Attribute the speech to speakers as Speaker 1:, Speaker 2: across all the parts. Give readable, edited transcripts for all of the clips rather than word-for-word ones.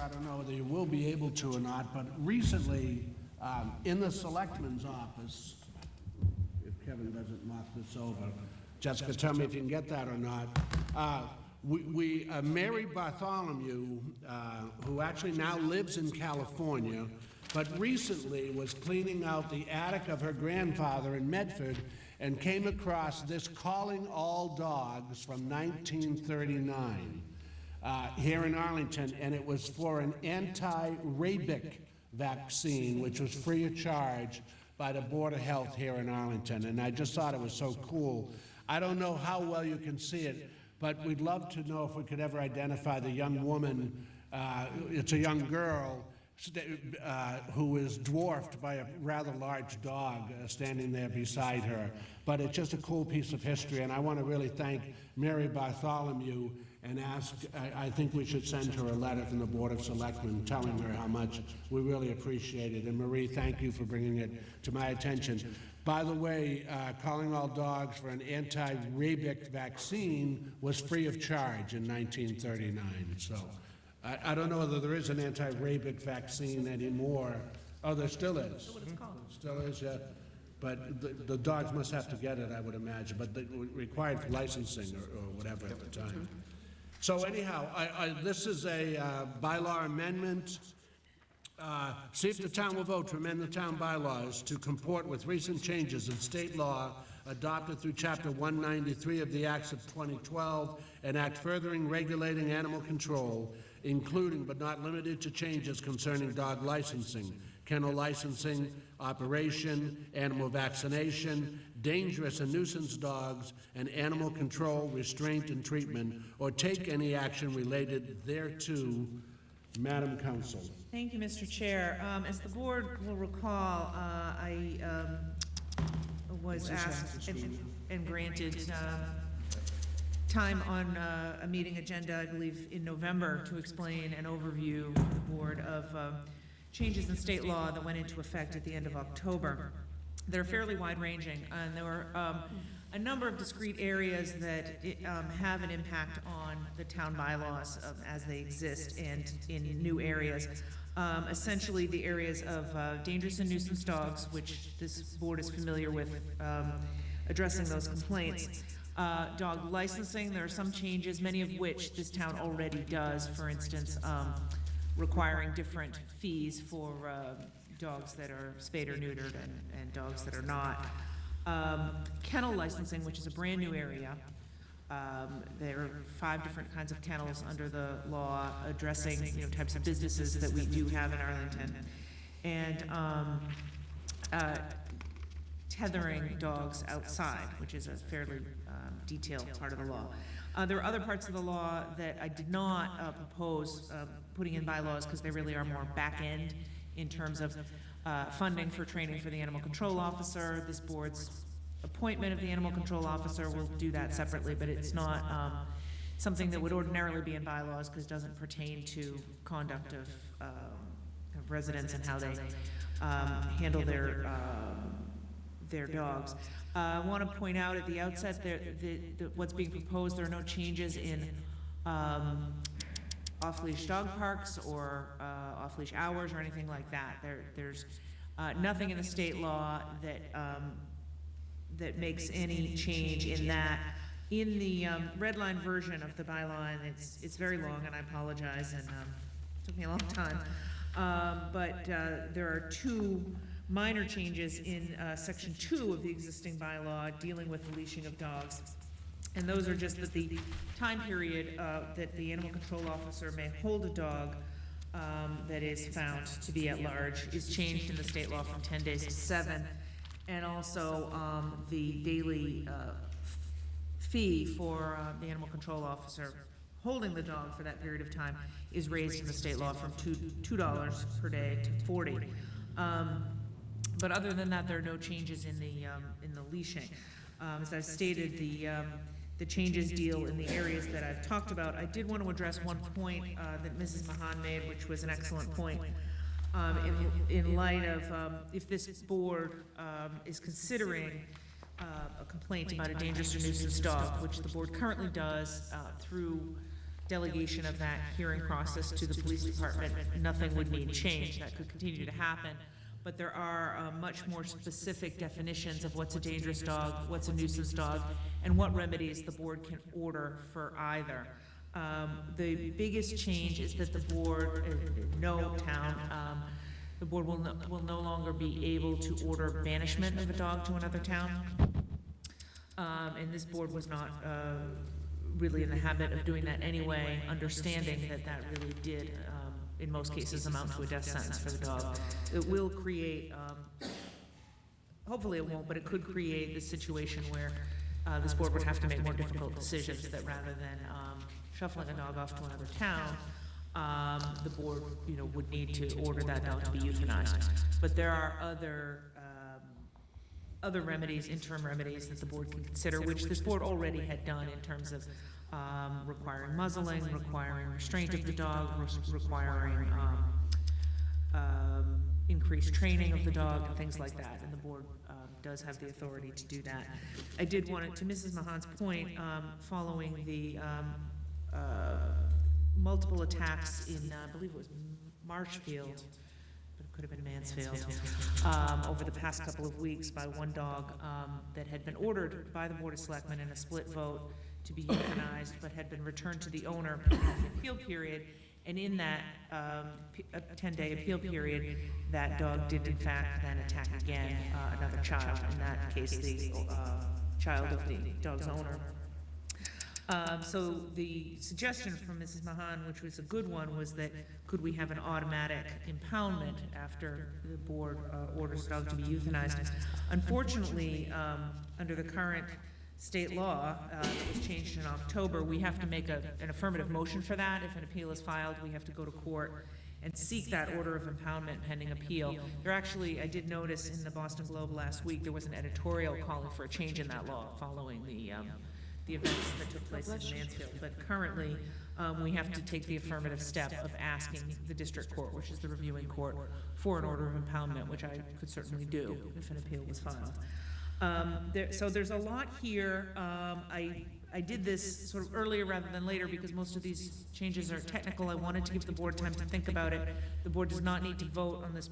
Speaker 1: I don't know whether you will be able to or not, but recently in the selectman's office, if Kevin doesn't knock this over, Jessica, tell me if you can get that or not. Mary Bartholomew, who actually now lives in California, but recently was cleaning out the attic of her grandfather in Medford and came across this Calling All Dogs from 1939 here in Arlington, and it was for an anti-rabic vaccine, which was free of charge by the Board of Health here in Arlington, and I just thought it was so cool. I don't know how well you can see it, but we'd love to know if we could ever identify the young woman. It's a young girl who is dwarfed by a rather large dog standing there beside her. But it's just a cool piece of history, and I want to really thank Mary Bartholomew and ask, I think we should send her a letter from the Board of Selectmen telling her how much we really appreciate it. And Marie, thank you for bringing it to my attention. By the way, Calling All Dogs for an anti-rabic vaccine was free of charge in 1939. So I don't know whether there is an anti-rabic vaccine anymore. Oh, there still is.
Speaker 2: That's what it's called.
Speaker 1: Still is, yeah. But the dogs must have to get it, I would imagine, but they required for licensing or whatever at the time. So anyhow, this is a bylaw amendment. See if the town will vote to amend the town bylaws to comport with recent changes in state law adopted through Chapter 193 of the Acts of 2012, and act furthering regulating animal control, including but not limited to changes concerning dog licensing, kennel licensing, operation, animal vaccination, dangerous and nuisance dogs, and animal control, restraint, and treatment, or take any action related thereto. Madam Counsel.
Speaker 2: Thank you, Mr. Chair. As the board will recall, I was asked and granted time on a meeting agenda, I believe in November, to explain an overview to the board of changes in state law that went into effect at the end of October. They're fairly wide-ranging, and there were a number of discrete areas that have an impact on the town bylaws as they exist and in new areas. Essentially, the areas of dangerous and nuisance dogs, which this board is familiar with addressing those complaints. Dog licensing, there are some changes, many of which this town already does. For instance, requiring different fees for dogs that are spayed or neutered and dogs that are not. Kennel licensing, which is a brand new area. There are 5 different kinds of kennels under the law addressing types of businesses that we do have in Arlington. And tethering dogs outside, which is a fairly detailed part of the law. There are other parts of the law that I did not propose putting in bylaws because they really are more back-end in terms of funding for training for the animal control officer. This board's appointment of the animal control officer will do that separately, but it's not something that would ordinarily be in bylaws because it doesn't pertain to conduct of residents and how they handle their dogs. I want to point out at the outset that what's being proposed, there are no changes in off-leash dog parks or off-leash hours or anything like that. There's nothing in the state law that makes any change in that. In the red line version of the bylaw, and it's very long, and I apologize, and it took me a long time, but there are 2 minor changes in section 2 of the existing bylaw dealing with the leashing of dogs. And those are just that the time period that the animal control officer may hold a dog that is found to be at large is changed in the state law from 10 days to 7. And also the daily fee for the animal control officer holding the dog for that period of time is raised in the state law from $2 per day to $40. But other than that, there are no changes in the leashing. As I've stated, the changes deal in the areas that I've talked about. I did want to address one point that Mrs. Mahan made, which was an excellent point. In light of if this board is considering a complaint about a dangerous or nuisance dog, which the board currently does through delegation of that hearing process to the police department, nothing would need change. That could continue to happen. But there are much more specific definitions of what's a dangerous dog, what's a nuisance dog, and what remedies the board can order for either. The biggest change is that the board, no town, the board will no longer be able to order banishment of a dog to another town. And this board was not really in the habit of doing that anyway, understanding that that really did, in most cases, amount to a death sentence for the dog. It will create, hopefully it won't, but it could create the situation where this board would have to make more difficult decisions, that rather than shuffling a dog off to another town, the board, would need to order that dog to be euthanized. But there are other remedies, interim remedies that the board can consider, which this board already had done in terms of requiring muzzling, requiring restraint of the dog, requiring increased training of the dog, and things like that. And the board does have the authority to do that. I did want to Mrs. Mahan's point, following the multiple attacks in, I believe it was Marshfield, but it could have been Mansfield, over the past couple of weeks by one dog that had been ordered by the Board of Selectmen in a split vote to be euthanized, but had been returned to the owner in the appeal period. And in that 10-day appeal period, that dog did in fact then attack again another child, in that case the child of the dog's owner. So the suggestion from Mrs. Mahan, which was a good one, was that could we have an automatic impoundment after the board orders the dog to be euthanized? Unfortunately, under the current state law that was changed in October, we have to make an affirmative motion for that. If an appeal is filed, we have to go to court and seek that order of impoundment pending appeal. There actually, I did notice in the Boston Globe last week, there was an editorial calling for a change in that law following the events that took place in Mansfield. But currently, we have to take the affirmative step of asking the district court, which is the reviewing court, for an order of impoundment, which I could certainly do if an appeal was filed. So there's a lot here. I did this sort of earlier rather than later because most of these changes are technical. I wanted to give the board time to think about it. The board does not need to vote on this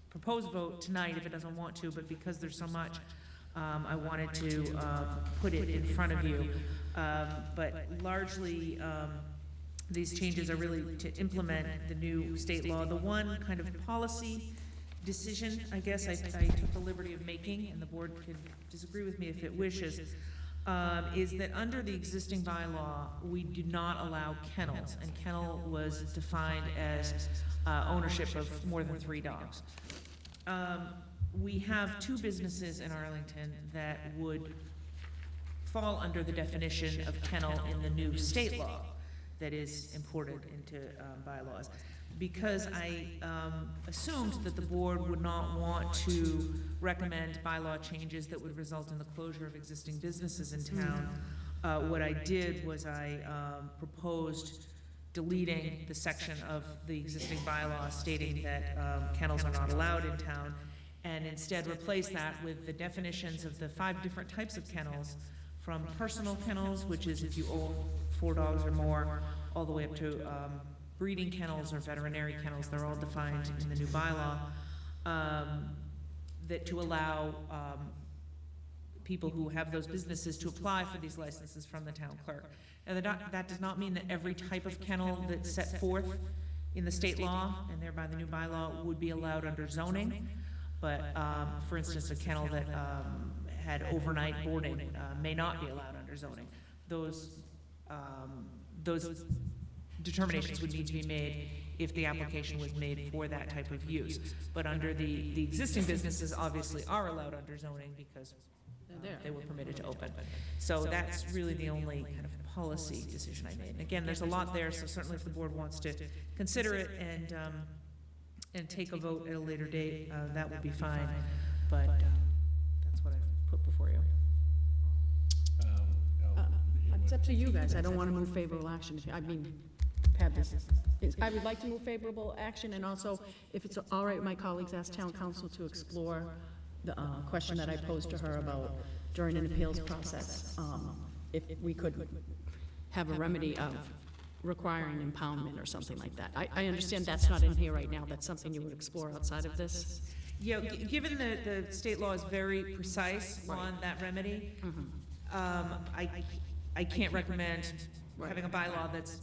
Speaker 2: proposed vote tonight if it doesn't want to, but because there's so much, I wanted to put it in front of you. But largely, these changes are really to implement the new state law. The one kind of policy decision, I guess, I took the liberty of making, and the board can disagree with me if it wishes, is that under the existing bylaw, we do not allow kennels, and kennel was defined as ownership of more than 3 dogs. We have 2 businesses in Arlington that would fall under the definition of kennel in the new state law that is imported into bylaws. Because I assumed that the board would not want to recommend bylaw changes that would result in the closure of existing businesses in town, what I did was I proposed deleting the section of the existing bylaw stating that kennels are not allowed in town, and instead replace that with the definitions of the 5 different types of kennels, from personal kennels, which is if you own 4 dogs or more, all the way up to breeding kennels or veterinary kennels. They're all defined in the new bylaw, that to allow people who have those businesses to apply for these licenses from the town clerk. And that does not mean that every type of kennel that's set forth in the state law, and thereby the new bylaw, would be allowed under zoning. But for instance, a kennel that had overnight boarding may not be allowed under zoning. Those determinations would need to be made if the application was made for that type of use. But under the existing businesses obviously are allowed under zoning because they were permitted to open. So that's really the only kind of policy decision I made. And again, there's a lot there, so certainly if the board wants to consider it and take a vote at a later date, that would be fine. But that's what I've put before you.
Speaker 3: It's up to you guys. I don't want to move favorable action. I mean, have this. I would like to move favorable action, and also, if it's all right, my colleagues asked town council to explore the question that I posed to her about during an appeals process, if we could have a remedy of requiring impoundment or something like that. I understand that's not in here right now, that's something you would explore outside of this?
Speaker 2: Yeah, given that the state law is very precise on that remedy, I can't recommend having a bylaw that's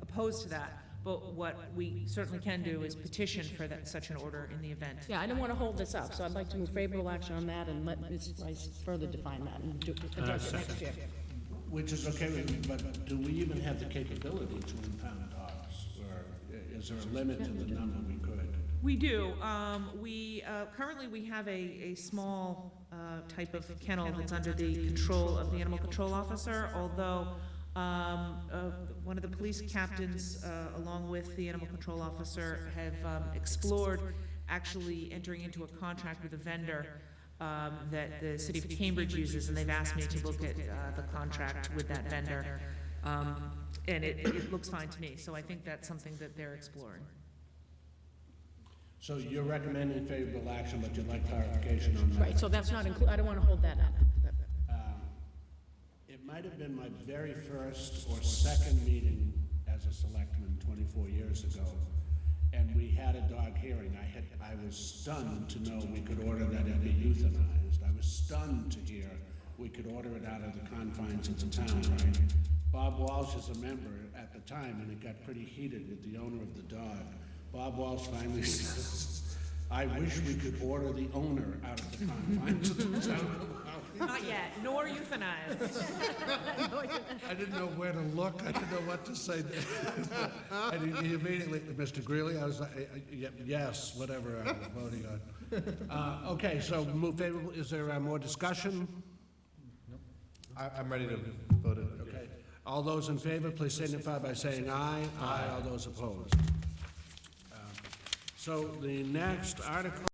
Speaker 2: opposed to that. But what we certainly can do is petition for such an order in the event.
Speaker 3: Yeah, I don't want to hold this up, so I'd like to move favorable action on that and let Ms. Rice further define that and address it next year.
Speaker 1: Which is okay with me, but do we even have the capability to impound dogs? Or is there a limit to the number we could?
Speaker 2: We do. Currently we have a small type of kennel that's under the control of the animal control officer, although one of the police captains, along with the animal control officer, have explored actually entering into a contract with a vendor that the city of Cambridge uses, and they've asked me to look at the contract with that vendor. And it looks fine to me, so I think that's something that they're exploring.
Speaker 1: So you're recommending favorable action, but you'd like clarification on that?
Speaker 3: Right, so that's not I don't want to hold that up.
Speaker 1: It might have been my very first or second meeting as a selectman 24 years ago, and we had a dog hearing. I was stunned to know we could order that it be euthanized. I was stunned to hear we could order it out of the confines of the town, right? Bob Walsh is a member at the time, and it got pretty heated with the owner of the dog. Bob Walsh finally says, I wish we could order the owner out of the confines of the town.
Speaker 2: Not yet, nor euthanized.
Speaker 1: I didn't know where to look. I didn't know what to say. And he immediately, Mr. Greeley, I was like, yes, whatever I was voting on. Okay, so move favorable. Is there more discussion?
Speaker 4: I'm ready to vote it.
Speaker 1: Okay. All those in favor, please signify by saying aye. Aye. All those opposed. So the next article